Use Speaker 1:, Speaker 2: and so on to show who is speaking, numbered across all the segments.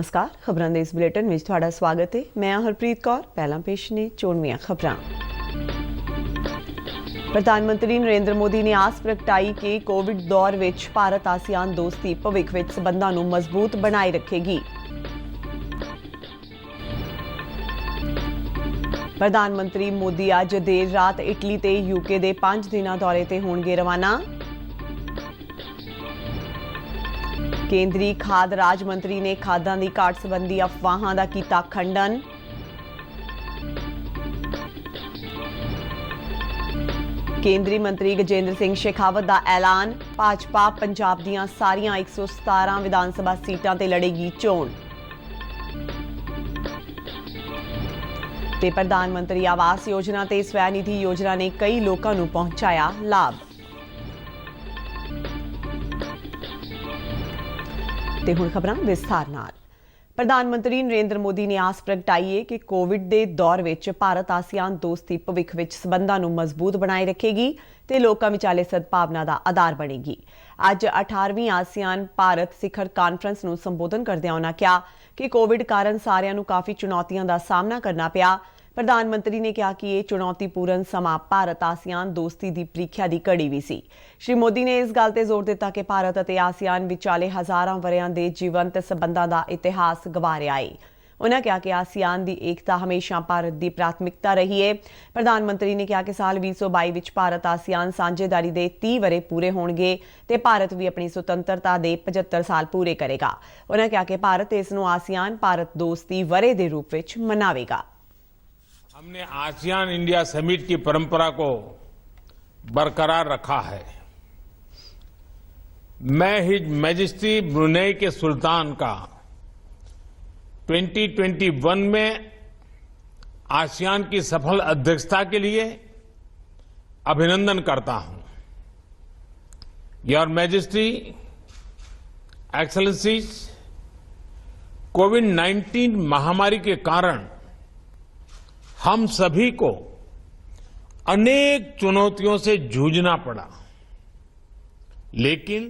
Speaker 1: नमस्कार, खबरां दे इस बुलेटिन में तुहाडा स्वागत है। मैं हरप्रीत कौर। पहला पेश ने चोणवीआं खबरां। प्रधानमंत्री नरेंद्र मोदी ने आस प्रगटाई कि कोविड दौर विच भारत आसियान दोस्ती भविख विच संबंधां नूं मजबूत बनाए रखेगी। प्रधानमंत्री मोदी अज देर रात इटली ते यूके दे 5 दिनां दौरे ते होणगे रवाना। केंद्री खाद राज मंत्री ने खादां दी घाट संबंधी अफवाहां दा कीता खंडन। केंद्रीय मंत्री गजेंद्र सिंह शेखावत दा ऐलान, भाजपा पंजाब दीआं सारियां 117 विधान सभा सीटां ते लड़ेगी चोण। ते प्रधानमंत्री आवास योजना ते स्वनिधि योजना ने कई लोकां नूं पहुंचाया लाभ। ते हुण खबरां विस्तार नाल। प्रधानमंत्री नरेंद्र मोदी ने आस प्रगटाई है कि कोविड के दौर विच भारत आसियान दोस्ती भविख विच संबंधां नूं मजबूत बनाए रखेगी ते लोकां विचाले सद्भावना दा आधार बनेगी। अज 18वीं आसियान भारत सिखर कानफ्रेंस नूं संबोधन करदिआं उन्हां कहा कि कोविड कारण सारिआं नूं काफ़ी चुनौतियां दा सामना करना पिया। प्रधानमंत्री ने कहा कि यह चुनौतीपूर्ण समा भारत आसियान दोस्ती की प्रीख्या की घड़ी भी सी। श्री मोदी ने इस गल ते जोर दिता कि भारत और आसियान विचाले हज़ारां वरियां दे जीवंत संबंधां दा इतिहास गवा रहा है। उन्होंने कहा कि आसियान की एकता हमेशा भारत की प्राथमिकता रही है। प्रधानमंत्री ने कहा कि साल 2022 विच भारत आसियान साझेदारी के 30 वरे पूरे होणगे ते भारत भी अपनी सुतंत्रता के 75 साल पूरे करेगा। उन्होंने कहा कि भारत इस नूं आसियान भारत दोस्ती वरे के रूप में मनावेगा।
Speaker 2: हमने आसियान इंडिया समिट की परंपरा को बरकरार रखा है। मैं हिज मैजेस्टी ब्रुनेई के सुल्तान का 2021 में आसियान की सफल अध्यक्षता के लिए अभिनंदन करता हूं। योर मैजेस्टी, एक्सेलेंसीज, कोविड-19 महामारी के कारण हम सभी को अनेक चुनौतियों से जूझना पड़ा, लेकिन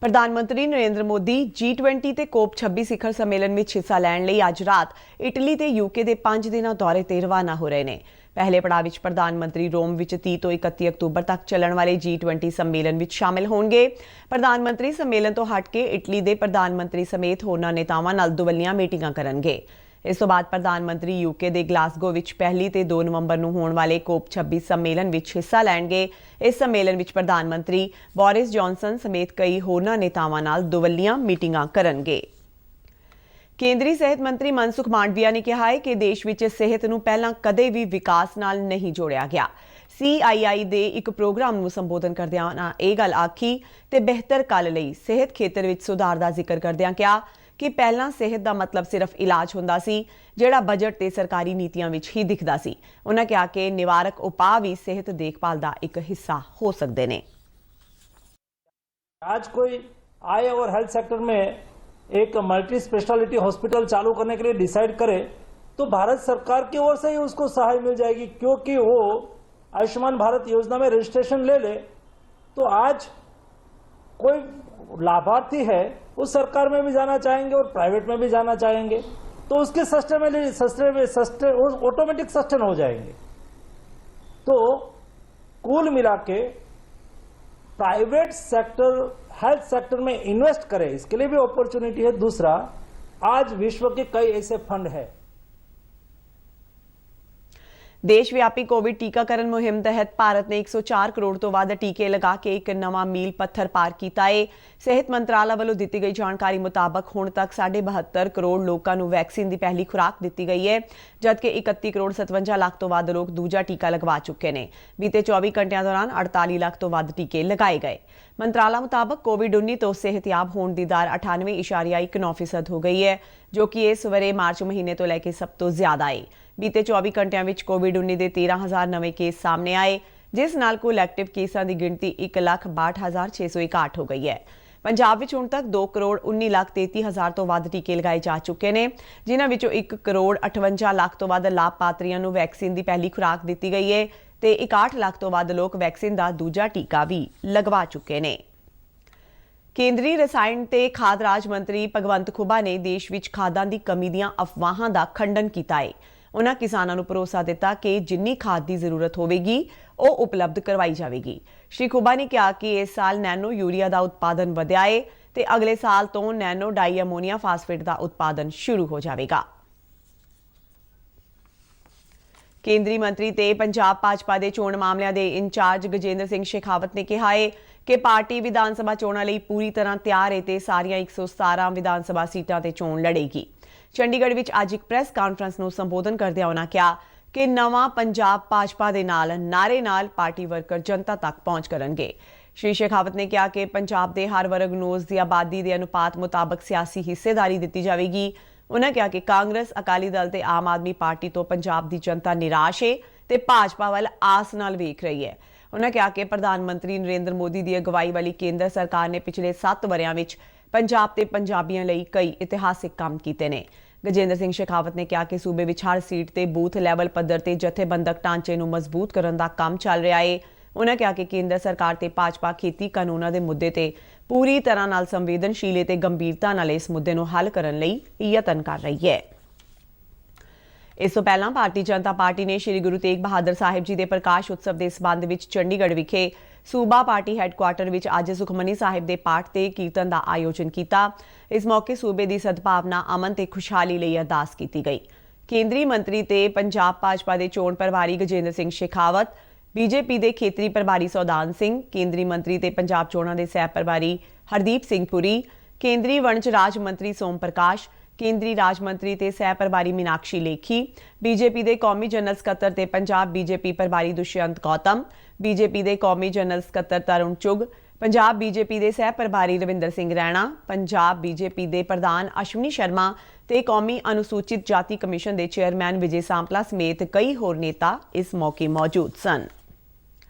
Speaker 1: प्रधानमंत्री नरेंद्र मोदी G20 ते COP 26 शिखर सम्मेलन में हिस्सा लैण लई अज रात इटली ते यूके दे 5 दिनां दौरे ते रवाना हो रहे हैं। पहले पड़ाव विच प्रधानमंत्री रोम विच 30 तो 31 अक्तूबर तक चलण वाले G20 सम्मेलन विच शामिल होणगे। प्रधानमंत्री सम्मेलन तो हट के इटली दे प्रधानमंत्री समेत होरनां नेतावां नाल दुवल्लियां मीटिंगां करनगे। इस तो बाद प्रधानमंत्री यूके दे ग्लासगो विच 1 ते 2 नवंबर नूं होण वाले COP 26 सम्मेलन विच हिस्सा लैणगे। इस सम्मेलन विच प्रधानमंत्री बोरिस जॉनसन समेत कई होरनां नेतावां नाल दुवल्लियां मीटिंगां करनगे। केंद्रीय सेहत मंत्री मनसुख मांडविया ने कहा है कि देश विच सेहत नूं पहलां कदे भी विकास नाल नहीं जोड़िया गया। CII दे एक प्रोग्राम नूं संबोधन करदिआं उन्हां इह गल आखी ते बेहतर कल लई सेहत खेतर विच सुधार दा जिक्र करदिआं कहा कि पहला सेहत का मतलब सिर्फ इलाज होंदा सी, जिहड़ा बजट ते सरकारी नीतियां विच ही दिखदा सी। उन्होंने कहा कि निवारक उपाय भी सेहत देखभाल का एक हिस्सा हो सकते हैं।
Speaker 3: आज कोई आए और हेल्थ सेक्टर में एक मल्टी स्पेशलिटी हॉस्पिटल चालू करने के लिए डिसाइड करे तो भारत सरकार की ओर से ही उसको सहाय मिल जाएगी, क्योंकि वो आयुष्मान भारत योजना में रजिस्ट्रेशन ले ले तो आज कोई लाभार्थी है उस सरकार में भी जाना चाहेंगे और प्राइवेट में भी जाना चाहेंगे तो उसके ऑटोमेटिक सस्टेन हो जाएंगे। तो कुल मिला के प्राइवेट सेक्टर हेल्थ सेक्टर में इन्वेस्ट करे, इसके लिए भी अपॉर्चुनिटी है। दूसरा, आज विश्व के कई ऐसे फंड है।
Speaker 1: देशव्यापी कोविड टीकाकरण मुहिम तहत भारत ने 104 करोड़ तो वध टीके लगा के एक नवा मील पत्थर पार किया है। सेहत मंत्रालय वालों दी गई जानकारी मुताबक हुण तक 72.5 करोड़ लोगों को वैक्सीन की पहली खुराक दी गई है, जबकि 31 करोड़ 57 लाख तो वध लोग दूजा टीका लगवा चुके हैं। बीते 24 घंटिया दौरान 48 लाख तो वध टीके लगाए गए। मंत्रालय मुताबक कोविड-19 तो सेहतयाब होने की दर 98.19% हो गई है, जो कि इस वरे मार्च महीने तो लैके सब तो ज्यादा है। बीते 24 घंटिया में कोविड-19 के 13,000 नवे केस सामने आए, जिस नाल कुल एक्टिव केसां की गिनती 1,62,661 हो गई है। पंजाब विच हुण तक 2 करोड़ 19,33,000 तो वध टीके लगाए जा चुके हैं, जिन्हां विचों 1 करोड़ 58 लाख तो वध लाभपात्रियों नूं वैक्सीन की पहली खुराक दी गई है ते 61 लाख तो वध लोग वैक्सीन का दूजा टीका भी लगवा चुके हैं। ਕੇਂਦਰੀ ਰਸਾਇਣ ਤੇ ਖਾਦ ਰਾਜ ਮੰਤਰੀ ਭਗਵੰਤ ਖੁੱਬਾ ਨੇ ਦੇਸ਼ ਵਿੱਚ ਖਾਦਾਂ ਦੀ ਕਮੀ ਦੀਆਂ ਅਫਵਾਹਾਂ ਦਾ ਖੰਡਨ ਕੀਤਾ ਹੈ। ਉਨ੍ਹਾਂ ਕਿਸਾਨਾਂ ਨੂੰ ਭਰੋਸਾ ਦਿੱਤਾ ਕਿ ਜਿੰਨੀ ਖਾਦ ਦੀ ਜ਼ਰੂਰਤ ਹੋਵੇਗੀ ਉਹ ਉਪਲਬਧ ਕਰਵਾਈ ਜਾਵੇਗੀ। ਸ਼੍ਰੀ ਖੁੱਬਾ ਨੇ ਕਿਹਾ ਕਿ ਇਸ ਸਾਲ ਨੈਨੋ ਯੂਰੀਆ ਦਾ ਉਤਪਾਦਨ ਵਧਿਆ ਹੈ ਤੇ ਅਗਲੇ ਸਾਲ ਤੋਂ ਨੈਨੋ ਡਾਈ ਅਮੋਨੀਆ ਫਾਸਫੇਟ ਦਾ ਉਤਪਾਦਨ ਸ਼ੁਰੂ ਹੋ ਜਾਵੇਗਾ। ਕੇਂਦਰੀ ਮੰਤਰੀ ਤੇ ਪੰਜਾਬ ਭਾਜਪਾ ਦੇ ਚੋਣ ਮਾਮਲਿਆਂ ਦੇ ਇੰਚਾਰਜ ਗਜੇਂਦਰ ਸਿੰਘ ਸ਼ੇਖਾਵਤ ਨੇ ਕਿਹਾ ਹੈ ਕਿ ਪਾਰਟੀ ਵਿਧਾਨ ਸਭਾ ਚੋਣਾਂ ਲਈ ਪੂਰੀ ਤਰ੍ਹਾਂ ਤਿਆਰ ਹੈ ਤੇ ਸਾਰੀਆਂ 117 ਵਿਧਾਨ ਸਭਾ ਸੀਟਾਂ ਤੇ ਚੋਣ ਲੜੇਗੀ। ਚੰਡੀਗੜ੍ਹ ਵਿੱਚ ਅੱਜ ਇੱਕ ਪ੍ਰੈਸ ਕਾਨਫਰੰਸ ਨੂੰ ਸੰਬੋਧਨ ਕਰਦਿਆਂ ਉਨ੍ਹਾਂ ਕਿਹਾ ਕਿ ਨਵਾਂ ਪੰਜਾਬ ਭਾਜਪਾ ਦੇ ਨਾਰੇ ਨਾਲ ਪਾਰਟੀ ਵਰਕਰ ਜਨਤਾ ਤੱਕ ਪਹੁੰਚ ਕਰਨਗੇ। ਸ਼੍ਰੀ ਸ਼ੇਖਾਵਤ ਨੇ ਕਿਹਾ ਕਿ ਪੰਜਾਬ ਦੇ ਹਰ ਵਰਗ ਨੂੰ ਉਸ ਦੀ ਆਬਾਦੀ ਦੇ ਅਨੁਪਾਤ ਮੁਤਾਬਕ ਸਿਆਸੀ ਹਿੱਸੇਦਾਰੀ ਦਿੱਤੀ ਜਾਵੇਗੀ। ਉਨ੍ਹਾਂ ਕਿਹਾ ਕਿ ਕਾਂਗਰਸ, ਅਕਾਲੀ ਦਲ ਤੇ ਆਮ ਆਦਮੀ ਪਾਰਟੀ ਤੋਂ ਪੰਜਾਬ ਦੀ ਜਨਤਾ ਨਿਰਾਸ਼ ਹੈ ਤੇ ਭਾਜਪਾ ਵੱਲ ਆਸ ਨਾਲ ਵੇਖ ਰਹੀ ਹੈ। ਉਨ੍ਹਾਂ ਕਿਹਾ ਕਿ ਪ੍ਰਧਾਨ ਮੰਤਰੀ ਨਰਿੰਦਰ ਮੋਦੀ ਦੀ ਅਗਵਾਈ ਵਾਲੀ ਕੇਂਦਰ ਸਰਕਾਰ ਨੇ ਪਿਛਲੇ 7 ਵਰ੍ਹਿਆਂ ਵਿੱਚ ਪੰਜਾਬ ਤੇ ਪੰਜਾਬੀਆਂ ਲਈ ਕਈ ਇਤਿਹਾਸਿਕ ਕੰਮ ਕੀਤੇ ਨੇ। ਗਜੇਂਦਰ ਸਿੰਘ ਸ਼ੇਖਾਵਤ ਨੇ ਕਿਹਾ ਕਿ ਸੂਬੇ ਵਿੱਚ ਹਰ ਸੀਟ ਤੇ ਬੂਥ ਲੈਵਲ ਪੱਧਰ ਤੇ ਜਥੇਬੰਦਕ ਢਾਂਚੇ ਨੂੰ ਮਜ਼ਬੂਤ ਕਰਨ ਦਾ ਕੰਮ ਚੱਲ ਰਿਹਾ ਹੈ। ਉਨ੍ਹਾਂ ਕਿਹਾ ਕਿ ਕੇਂਦਰ ਸਰਕਾਰ ਤੇ ਭਾਜਪਾ ਖੇਤੀ ਕਾਨੂੰਨਾਂ ਦੇ ਮੁੱਦੇ ਤੇ ਪੂਰੀ ਤਰ੍ਹਾਂ ਨਾਲ ਸੰਵੇਦਨਸ਼ੀਲ ਹੈ ਤੇ ਗੰਭੀਰਤਾ ਨਾਲ ਇਸ ਮੁੱਦੇ ਨੂੰ ਹੱਲ ਕਰਨ ਲਈ ਯਤਨ ਕਰ ਰਹੀ ਹੈ। ਇਸ ਤੋਂ ਪਹਿਲਾਂ ਭਾਰਤੀ ਜਨਤਾ ਪਾਰਟੀ ਨੇ ਸ਼੍ਰੀ ਗੁਰੂ ਤੇਗ ਬਹਾਦਰ ਸਾਹਿਬ ਜੀ ਦੇ ਪ੍ਰਕਾਸ਼ ਉਤਸਵ ਦੇ ਸਬੰਧ ਵਿੱਚ ਚੰਡੀਗੜ੍ਹ ਵਿਖੇ ਸੂਬਾ ਪਾਰਟੀ ਹੈੱਡਕੁਆਰਟਰ ਵਿੱਚ ਅੱਜ ਸੁਖਮਨੀ ਸਾਹਿਬ ਦੇ ਪਾਠ ਤੇ ਕੀਰਤਨ ਦਾ ਆਯੋਜਨ ਕੀਤਾ। ਇਸ ਮੌਕੇ ਸੂਬੇ ਦੀ ਸਦਭਾਵਨਾ, ਅਮਨ ਤੇ ਖੁਸ਼ਹਾਲੀ ਲਈ ਅਰਦਾਸ ਕੀਤੀ ਗਈ। ਕੇਂਦਰੀ ਮੰਤਰੀ ਤੇ ਪੰਜਾਬ ਭਾਜਪਾ ਦੇ ਚੋਣ ਪ੍ਰਭਾਰੀ ਗਜੇਂਦਰ ਸਿੰਘ ਸ਼ੇਖਾਵਤ, ਬੀਜੇਪੀ ਦੇ ਖੇਤਰੀ ਪ੍ਰਭਾਰੀ ਸੌਦਾਨ ਸਿੰਘ, ਕੇਂਦਰੀ ਮੰਤਰੀ ਤੇ ਪੰਜਾਬ ਚੋਣਾਂ ਦੇ ਸਹਿ ਪ੍ਰਭਾਰੀ ਹਰਦੀਪ ਸਿੰਘ ਪੁਰੀ, ਕੇਂਦਰੀ ਵਣਜ ਰਾਜ ਮੰਤਰੀ ਸੋਮ ਪ੍ਰਕਾਸ਼, ਕੇਂਦਰੀ ਰਾਜ ਮੰਤਰੀ ਤੇ ਸਹਿ ਪ੍ਰਭਾਰੀ ਮੀਨਾਕਸ਼ੀ ਲੇਖੀ, ਬੀਜੇਪੀ ਦੇ ਕੌਮੀ ਜਨਰਲ ਸਕੱਤਰ ਤੇ ਪੰਜਾਬ ਬੀਜੇਪੀ ਪ੍ਰਭਾਰੀ ਦੁਸ਼ਯੰਤ ਗੌਤਮ, ਬੀਜੇਪੀ ਦੇ ਕੌਮੀ ਜਨਰਲ ਸਕੱਤਰ ਤਰੁਣ ਚੁਗ, ਪੰਜਾਬ ਬੀਜੇਪੀ ਦੇ ਸਹਿ ਪ੍ਰਭਾਰੀ ਰਵਿੰਦਰ ਸਿੰਘ ਰੈਣਾ, ਪੰਜਾਬ ਬੀਜੇਪੀ ਦੇ ਪ੍ਰਧਾਨ ਅਸ਼ਵਨੀ ਸ਼ਰਮਾ ਤੇ ਕੌਮੀ ਅਨੁਸੂਚਿਤ ਜਾਤੀ ਕਮਿਸ਼ਨ ਦੇ ਚੇਅਰਮੈਨ ਵਿਜੇ ਸਾਂਪਲਾ ਸਮੇਤ ਕਈ ਹੋਰ ਨੇਤਾ ਇਸ ਮੌਕੇ ਮੌਜੂਦ ਸਨ।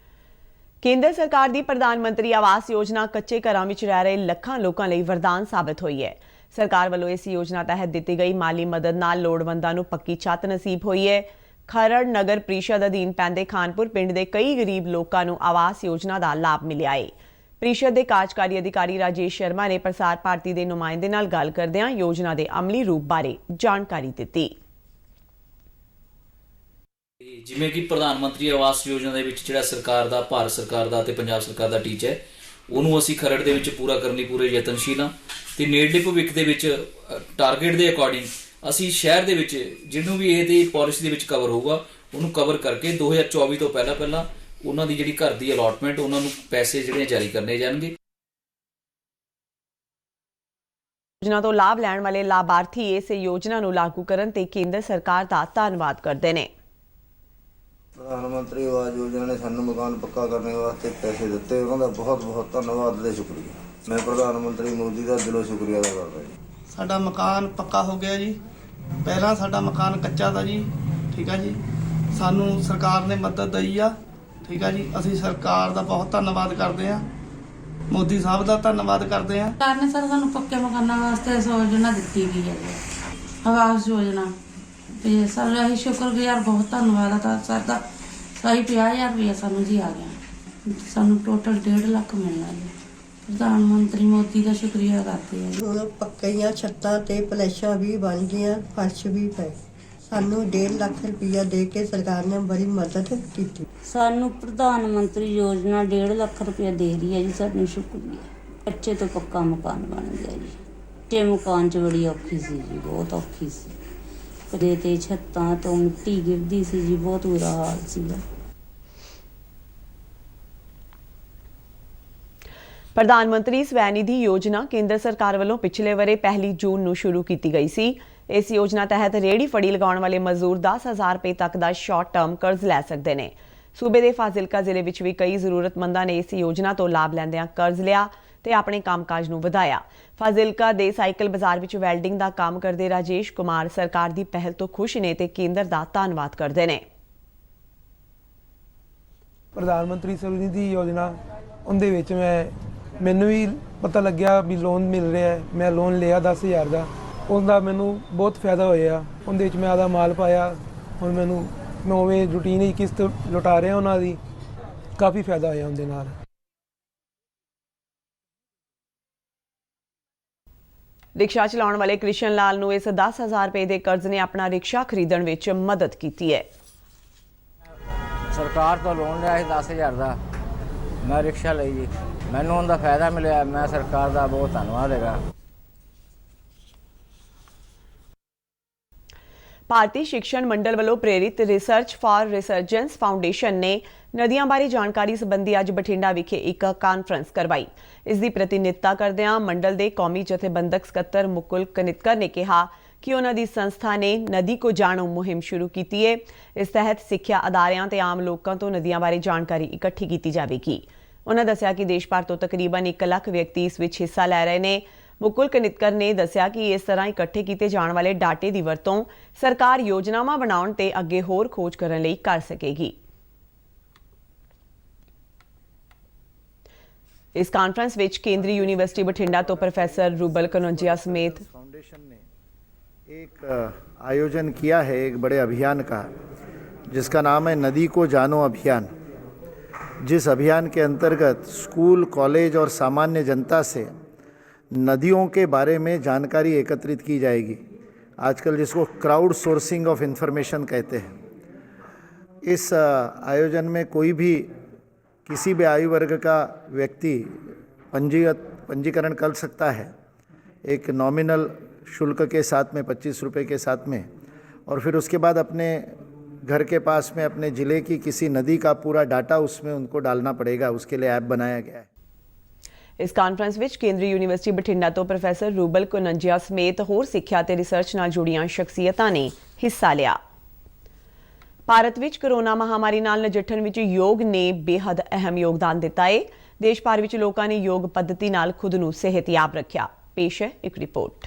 Speaker 1: ਕੇਂਦਰ ਸਰਕਾਰ ਦੀ ਪ੍ਰਧਾਨ ਮੰਤਰੀ ਆਵਾਸ ਯੋਜਨਾ ਕੱਚੇ ਘਰਾਂ ਵਿੱਚ ਰਹਿ ਰਹੇ ਲੱਖਾਂ ਲੋਕਾਂ ਲਈ ਵਰਦਾਨ ਸਾਬਤ ਹੋਈ ਹੈ। ਸਰਕਾਰ ਵੱਲੋਂ ਇਸ ਯੋਜਨਾ ਤਹਿਤ ਦਿੱਤੀ ਗਈ ਮਾਲੀ ਮਦਦ ਨਾਲ ਲੋੜਵੰਦਾਂ ਨੂੰ ਪੱਕੀ ਛੱਤ ਨਸੀਬ ਹੋਈ ਹੈ। ਖਰੜ ਨਗਰ ਪ੍ਰੀਸ਼ਦ ਅਧੀਨ ਪੈਂਦੇ ਖਾਨਪੁਰ ਪਿੰਡ ਦੇ ਕਈ ਗਰੀਬ ਲੋਕਾਂ ਨੂੰ ਆਵਾਸ ਯੋਜਨਾ ਦਾ ਲਾਭ ਮਿਲਿਆ ਹੈ। ਪ੍ਰੀਸ਼ਦ ਦੇ ਕਾਰਜਕਾਰੀ ਅਧਿਕਾਰੀ ਰਾਜੇਸ਼ ਸ਼ਰਮਾ ਨੇ ਪ੍ਰਸਾਰ ਭਾਰਤੀ ਦੇ ਨੁਮਾਇੰਦੇ ਨਾਲ ਗੱਲ ਕਰਦਿਆਂ ਯੋਜਨਾ ਦੇ ਅਮਲੀ ਰੂਪ ਬਾਰੇ ਜਾਣਕਾਰੀ ਦਿੱਤੀ।
Speaker 4: ਜਿਵੇਂ ਕਿ ਪ੍ਰਧਾਨ ਮੰਤਰੀ ਆਵਾਸ ਯੋਜਨਾ ਦੇ ਵਿੱਚ ਜਿਹੜਾ ਸਰਕਾਰ ਦਾ, ਭਾਰਤ ਸਰਕਾਰ ਦਾ ਤੇ ਪੰਜਾਬ ਸਰਕਾਰ ਦਾ ਟੀਚਾ ਹੈ, ਉਹਨੂੰ ਅਸੀਂ ਖਰੜ ਦੇ ਵਿੱਚ ਪੂਰਾ ਕਰਨ ਲਈ ਪੂਰੇ ਯਤਨਸ਼ੀਲ ਹਾਂ ਤੇ ਨੇੜਲੇ ਭਵਿੱਖ ਦੇ ਵਿੱਚ ਟਾਰਗੇਟ ਦੇ ਅਕੋਰਡਿੰਗ ਅਸੀਂ ਸ਼ਹਿਰ ਦੇ ਵਿੱਚ ਜਿਹਨੂੰ ਵੀ ਇਹਦੀ ਪਾਲਿਸੀ ਦੇ ਵਿੱਚ ਕਵਰ ਹੋਊਗਾ ਉਹਨੂੰ ਕਵਰ ਕਰਕੇ 2024 ਤੋਂ ਪਹਿਲਾਂ ਉਹਨਾਂ ਦੀ ਜਿਹੜੀ ਘਰ ਦੀ ਅਲਾਟਮੈਂਟ, ਉਹਨਾਂ ਨੂੰ ਪੈਸੇ ਜਿਹੜੇ ਜਾਰੀ ਕਰਨੇ ਜਾਣਗੇ।
Speaker 1: ਯੋਜਨਾ ਤੋਂ ਲਾਭ ਲੈਣ ਵਾਲੇ ਲਾਭਾਰਥੀ ਇਸ ਯੋਜਨਾ ਨੂੰ ਲਾਗੂ ਕਰਨ ਤੇ ਕੇਂਦਰ ਸਰਕਾਰ ਦਾ ਧੰਨਵਾਦ ਕਰਦੇ ਨੇ।
Speaker 5: ਪ੍ਰਧਾਨ ਮੰਤਰੀ ਆਵਾਸ ਯੋਜਨਾ ਨੇ ਸਾਨੂੰ ਮਕਾਨ ਪੱਕਾ ਕਰਨ ਵਾਸਤੇ ਪੈਸੇ ਦਿੱਤੇ, ਉਹਨਾਂ ਦਾ ਬਹੁਤ ਬਹੁਤ ਧੰਨਵਾਦ ਤੇ ਸ਼ੁਕਰੀਆ। ਮੈਂ ਪ੍ਰਧਾਨ ਮੰਤਰੀ ਮੋਦੀ ਦਾ ਦਿਲੋਂ ਸ਼ੁਕਰੀਆ ਅਦਾ ਕਰਦਾ ਜੀ।
Speaker 6: ਸਾਡਾ ਮਕਾਨ ਪੱਕਾ ਹੋ ਗਿਆ ਜੀ। ਪਹਿਲਾਂ ਸਾਡਾ ਮਕਾਨ ਕੱਚਾ ਤਾ ਜੀ, ਠੀਕ ਆ ਜੀ। ਸਾਨੂੰ ਸਰਕਾਰ ਨੇ ਮਦਦ ਦਈ ਆ, ਠੀਕ ਆ ਜੀ। ਅਸੀਂ ਸਰਕਾਰ ਦਾ ਬਹੁਤ ਧੰਨਵਾਦ ਕਰਦੇ ਆ, ਮੋਦੀ ਸਾਹਿਬ ਦਾ ਧੰਨਵਾਦ ਕਰਦੇ ਆ।
Speaker 7: ਸਰਕਾਰ ਨੇ ਸਰ ਸਾਨੂੰ ਪੱਕੇ ਮਕਾਨਾਂ ਵਾਸਤੇ ਯੋਜਨਾ ਦਿੱਤੀ ਗਈ ਹੈ ਜੀ, ਆਵਾਸ ਯੋਜਨਾ। ਤੇ ਸਰ ਅਸੀਂ ਸ਼ੁਕਰਗੁਜ਼ਾਰ, ਬਹੁਤ ਧੰਨਵਾਦ ਆ ਤਾਂ ਸਰ ਦਾ। ਸਹੀ 50,000 ਰੁਪਇਆ ਸਾਨੂੰ ਜੀ ਆ ਗਿਆ, ਸਾਨੂੰ ਟੋਟਲ 1.5 ਲੱਖ ਮਿਲਣਾ ਜੀ। ਪ੍ਰਧਾਨ ਮੰਤਰੀ ਮੋਦੀ ਦਾ ਸ਼ੁਕਰੀਆ ਕਰਦੇ ਆ ਜੀ।
Speaker 8: ਹੁਣ ਪੱਕੀਆਂ ਛੱਤਾਂ ਤੇ ਪਲੈਸ਼ਾਂ ਵੀ ਬਣ ਗਈਆਂ, ਫਰਸ਼ ਵੀ ਪਏ। ਸਾਨੂੰ 1.5 ਲੱਖ ਰੁਪਇਆ ਦੇ ਕੇ ਸਰਕਾਰ ਨੇ ਬੜੀ ਮਦਦ ਕੀਤੀ।
Speaker 7: ਸਾਨੂੰ ਪ੍ਰਧਾਨ ਮੰਤਰੀ ਯੋਜਨਾ 1.5 ਲੱਖ ਰੁਪਇਆ ਦੇ ਰਹੀ ਹੈ ਜੀ, ਸਾਨੂੰ ਸ਼ੁਕਰੀਆ। ਕੱਚੇ ਤੋਂ ਪੱਕਾ ਮਕਾਨ ਬਣ ਗਿਆ ਜੀ। ਤੇ ਮਕਾਨ 'ਚ ਬੜੀ ਔਖੀ ਸੀ ਜੀ, ਬਹੁਤ ਔਖੀ ਸੀ। ਕਦੇ ਤੇ ਛੱਤਾਂ ਤੋਂ ਮਿੱਟੀ ਗਿਰਦੀ ਸੀ ਜੀ, ਬਹੁਤ ਬੁਰਾ ਹਾਲ ਸੀਗਾ।
Speaker 1: ਪ੍ਰਧਾਨ ਮੰਤਰੀ ਸਵੈਨਿਧੀ ਯੋਜਨਾ ਕੇਂਦਰ ਸਰਕਾਰ ਵੱਲੋਂ ਪਿਛਲੇ ਵਰੇ 1 ਜੂਨ ਨੂੰ ਸ਼ੁਰੂ ਕੀਤੀ ਗਈ ਸੀ। ਇਸ ਯੋਜਨਾ ਤਹਿਤ ਰੇਹੜੀ ਫੜੀ ਲਗਾਉਣ ਵਾਲੇ ਮਜ਼ਦੂਰ 10,000 ਰੁਪਏ ਤੱਕ ਦਾ ਸ਼ਾਰਟ ਟਰਮ ਕਰਜ਼ ਲੈ ਸਕਦੇ ਨੇ। ਸੂਬੇ ਦੇ ਫਾਜ਼ਿਲਕਾ ਜ਼ਿਲ੍ਹੇ ਵਿੱਚ ਵੀ ਕਈ ਜ਼ਰੂਰਤਮੰਦਾਂ ਨੇ ਇਸ ਯੋਜਨਾ ਤੋਂ ਲਾਭ ਲੈਂਦਿਆਂ ਕਰਜ਼ ਲਿਆ ਤੇ ਆਪਣੇ ਕੰਮਕਾਜ ਨੂੰ ਵਧਾਇਆ। ਫਾਜ਼ਿਲਕਾ ਦੇ ਸਾਈਕਲ ਬਾਜ਼ਾਰ ਵਿੱਚ ਵੈਲਡਿੰਗ ਦਾ ਕੰਮ ਕਰਦੇ ਰਾਜੇਸ਼ ਕੁਮਾਰ ਸਰਕਾਰ ਦੀ ਪਹਿਲ ਤੋਂ ਖੁਸ਼ ਨੇ ਤੇ ਕੇਂਦਰ ਦਾ ਧੰਨਵਾਦ ਕਰਦੇ ਨੇ।
Speaker 9: ਪ੍ਰਧਾਨ ਮੰਤਰੀ ਸਵੈਨਿਧੀ ਯੋਜਨਾ, ਉਹਦੇ ਵਿੱਚ ਮੈਨੂੰ ਵੀ ਪਤਾ ਲੱਗਿਆ ਵੀ ਲੋਨ ਮਿਲ ਰਿਹਾ ਹੈ। ਮੈਂ ਲੋਨ ਲਿਆ 10,000 ਦਾ, ਉਹਦਾ ਮੈਨੂੰ ਬਹੁਤ ਫਾਇਦਾ ਹੋਇਆ। ਉਹਦੇ ਵਿੱਚ ਮੈਂ ਆਦਾ ਮਾਲ ਪਾਇਆ। ਹੁਣ ਮੈਂ ਉਵੇਂ ਰੂਟੀਨ ਹੀ ਕਿਸ਼ਤ ਲੁਟਾ ਰਿਹਾ ਉਹਨਾਂ ਦੀ, ਕਾਫੀ ਫਾਇਦਾ ਹੋਇਆ ਉਹਦੇ ਨਾਲ।
Speaker 1: ਰਿਕਸ਼ਾ ਚਲਾਉਣ ਵਾਲੇ ਕ੍ਰਿਸ਼ਨ ਲਾਲ ਨੂੰ ਇਸ 10,000 ਰੁਪਏ ਦੇ ਕਰਜ਼ ਨੇ ਆਪਣਾ ਰਿਕਸ਼ਾ ਖਰੀਦਣ ਵਿੱਚ ਮਦਦ ਕੀਤੀ ਹੈ।
Speaker 10: ਸਰਕਾਰ ਤੋਂ ਲੋਨ ਲਿਆ ਸੀ 10,000 ਦਾ, ਮੈਂ ਰਿਕਸ਼ਾ ਲਈ ਜੀ, ਮੈਨੂੰ ਉਹਦਾ ਫਾਇਦਾ ਮਿਲਿਆ। ਮੈਂ ਸਰਕਾਰ ਦਾ ਬਹੁਤ ਧੰਨਵਾਦ ਹੈਗਾ।
Speaker 1: ਭਾਰਤੀ ਸਿੱਖਿਅਨ ਮੰਡਲ ਵੱਲੋਂ ਪ੍ਰੇਰਿਤ ਰਿਸਰਚ ਫਾਰ ਰਿਸਰਜੈਂਸ ਫਾਊਂਡੇਸ਼ਨ ਨੇ ਨਦੀਆਂ ਬਾਰੇ ਜਾਣਕਾਰੀ ਸੰਬੰਧੀ ਅੱਜ ਬਠਿੰਡਾ ਵਿਖੇ ਇੱਕ ਕਾਨਫਰੰਸ ਕਰਵਾਈ। ਇਸ ਦੀ ਪ੍ਰਤੀਨਿਧਤਾ ਕਰਦਿਆਂ ਮੰਡਲ ਦੇ ਕੌਮੀ ਜਥੇਬੰਦਕ ਸਕੱਤਰ ਮੁਕੁਲ ਕਨਿਤਕਰ ਨੇ ਕਿਹਾ ਕਿ ਉਹਨਾਂ ਦੀ ਸੰਸਥਾ ਨੇ ਨਦੀ ਕੋ ਜਾਣੋ ਮੁਹਿੰਮ ਸ਼ੁਰੂ ਕੀਤੀ ਹੈ। ਇਸ ਤਹਿਤ ਸਿੱਖਿਆ ਅਦਾਰਿਆਂ ਤੇ ਆਮ ਲੋਕਾਂ ਤੋਂ ਨਦੀਆਂ ਬਾਰੇ ਜਾਣਕਾਰੀ ਇਕੱਠੀ ਕੀਤੀ ਜਾਵੇਗੀ। ਉਹਨਾਂ ਦੱਸਿਆ ਕਿ ਦੇਸ਼ ਭਰ ਤੋਂ ਤਕਰੀਬਨ 1 ਲੱਖ ਵਿਅਕਤੀ ਇਸ ਵਿੱਚ ਹਿੱਸਾ ਲੈ ਰਹੇ ਨੇ। ਮੁਕੁਲ ਕਨਿਤਕਰ ਨੇ ਦੱਸਿਆ ਕਿ ਇਸ ਤਰ੍ਹਾਂ ਇਕੱਠੇ ਕੀਤੇ ਜਾਣ ਵਾਲੇ ਡਾਟੇ ਦੀ ਵਰਤੋਂ ਸਰਕਾਰ ਯੋਜਨਾਵਾਂ ਬਣਾਉਣ ਤੇ ਅੱਗੇ ਹੋਰ ਖੋਜ ਕਰਨ ਲਈ ਕਰ ਸਕੇਗੀ। इस कॉन्फ्रेंस विच केंद्रीय यूनिवर्सिटी बठिंडा तो प्रोफेसर रूबल कनौजिया समेत
Speaker 11: फाउंडेशन ने एक आयोजन किया है, एक बड़े अभियान का, जिसका नाम है नदी को जानो अभियान। जिस अभियान के अंतर्गत स्कूल, कॉलेज और सामान्य जनता से नदियों के बारे में जानकारी एकत्रित की जाएगी। आजकल जिसको क्राउड सोर्सिंग ऑफ इंफॉर्मेशन कहते हैं। इस आयोजन में कोई भी किसी भी आयु वर्ग का व्यक्ति पंजीकरण कर सकता है, एक नॉमिनल शुल्क के साथ में 25 रुपये के साथ में, और फिर उसके बाद अपने घर के पास में अपने ज़िले की किसी नदी का पूरा डाटा उसमें उनको डालना पड़ेगा। उसके लिए ऐप बनाया गया है।
Speaker 1: इस कॉन्फ्रेंस विच केंद्रीय यूनिवर्सिटी बठिंडा तो प्रोफेसर रूबल कनौजिया समेत होर सिक्ख्या ते रिसर्च नाल जुड़ियां शख्सियतां ने हिस्सा लिया। ਭਾਰਤ ਵਿੱਚ ਕੋਰੋਨਾ ਮਹਾਮਾਰੀ ਨਾਲ ਨਜਿੱਠਣ ਵਿੱਚ ਯੋਗ ਨੇ ਬੇहद ਅਹਿਮ ਯੋਗਦਾਨ ਦਿੱਤਾ ਹੈ। ਦੇਸ਼ ਭਰ ਵਿੱਚ ਲੋਕਾਂ ਨੇ ਯੋਗ ਪੱਧਤੀ ਨਾਲ ਖੁਦ ਨੂੰ ਸਿਹਤਯਾਬ ਰੱਖਿਆ। ਪੇਸ਼ ਹੈ ਇੱਕ ਰਿਪੋਰਟ।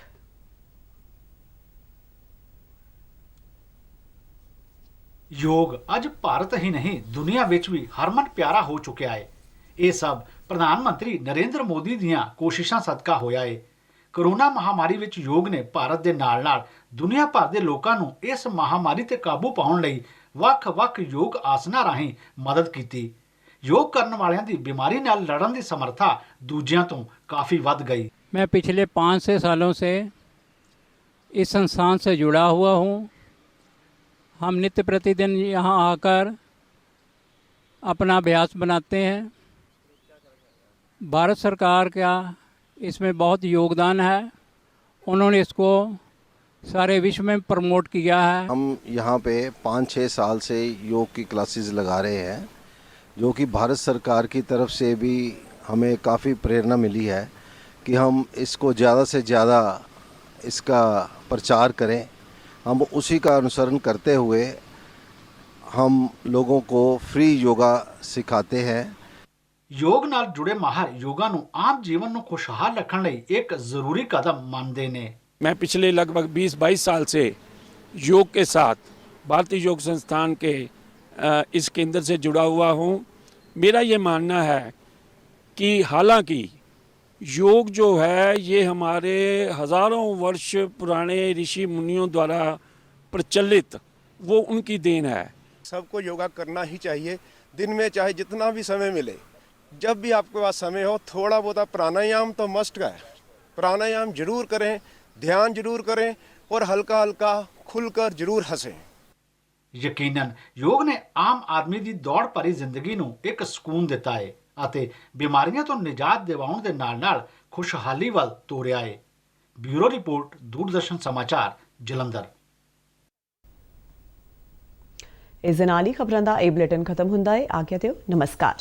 Speaker 12: ਯੋਗ ਅੱਜ ਭਾਰਤ ਹੀ ਨਹੀਂ ਦੁਨੀਆ ਵਿੱਚ ਵੀ ਹਰਮਨ ਪਿਆਰਾ ਹੋ ਚੁੱਕਿਆ ਹੈ। ਇਹ ਸਭ ਪ੍ਰਧਾਨ ਮੰਤਰੀ ਨਰਿੰਦਰ ਮੋਦੀ ਦੀਆਂ ਕੋਸ਼ਿਸ਼ਾਂ ਸਦਕਾ ਹੋਇਆ ਹੈ। ਕੋਰੋਨਾ ਮਹਾਮਾਰੀ ਵਿੱਚ ਯੋਗ ਨੇ ਭਾਰਤ ਦੇ ਨਾਲ-ਨਾਲ ਦੁਨੀਆ ਭਰ ਦੇ ਲੋਕਾਂ ਨੂੰ ਇਸ ਮਹਾਮਾਰੀ ਤੇ ਕਾਬੂ ਪਾਉਣ ਲਈ ਵੱਖ-ਵੱਖ ਯੋਗ ਆਸਨਾਂ ਰਾਹੀਂ ਮਦਦ ਕੀਤੀ। योग करने वालों की बीमारी नाल लड़न की समर्था दूजियां तो काफ़ी वध गई।
Speaker 13: मैं पिछले 5-6 सालों से इस संस्थान से जुड़ा हुआ हूँ। हम नित्य प्रतिदिन यहाँ आकर अपना अभ्यास बनाते हैं। भारत सरकार का इसमें बहुत योगदान है, उन्होंने इसको सारे विश्व में प्रमोट किया है।
Speaker 14: हम यहाँ पे 5-6 साल से योग की क्लासेस लगा रहे हैं, जो कि भारत सरकार की तरफ से भी हमें काफ़ी प्रेरणा मिली है कि हम इसको ज़्यादा से ज़्यादा इसका प्रचार करें। हम उसी का अनुसरण करते हुए हम लोगों को फ्री योगा सिखाते हैं।
Speaker 12: योग नाल जुड़े माहर योगा नूं आम जीवन नूं खुशहाल रखण लई एक ज़रूरी कदम मानते ने।
Speaker 15: मैं पिछले लगभग 20-22 साल से योग के साथ भारतीय योग संस्थान के इस केंद्र से जुड़ा हुआ हूँ। मेरा ये मानना है कि हालांकि योग जो है ये हमारे हज़ारों वर्ष पुराने ऋषि मुनियों द्वारा प्रचलित वो उनकी देन है।
Speaker 16: सबको योगा करना ही चाहिए, दिन में चाहे जितना भी समय मिले, जब भी आपके पास समय हो थोड़ा बहुत प्राणायाम तो मस्ट है। प्राणायाम जरूर करें, ध्यान जरूर करें और हल्का हल्का खुलकर जरूर हंसें।
Speaker 12: यकीनन योग ने आम आदमी की दौड़ भरी जिंदगी नूं एक सुकून दिता है ਅਤੇ बीमारियों तो निजात दिवाउण दे नाल-नाल खुशहाली ਵੱਲ ਤੋਰਿਆ है। ब्यूरो रिपोर्ट, दूरदर्शन समाचार, जलंधर।
Speaker 1: ਇਸ ਦੇ ਨਾਲ ਹੀ ਖਬਰਾਂ ਦਾ ਇਹ ਬੁਲੇਟਿਨ ਖਤਮ ਹੁੰਦਾ ਹੈ। ਆਗਿਆ ਦਿਓ, ਨਮਸਕਾਰ।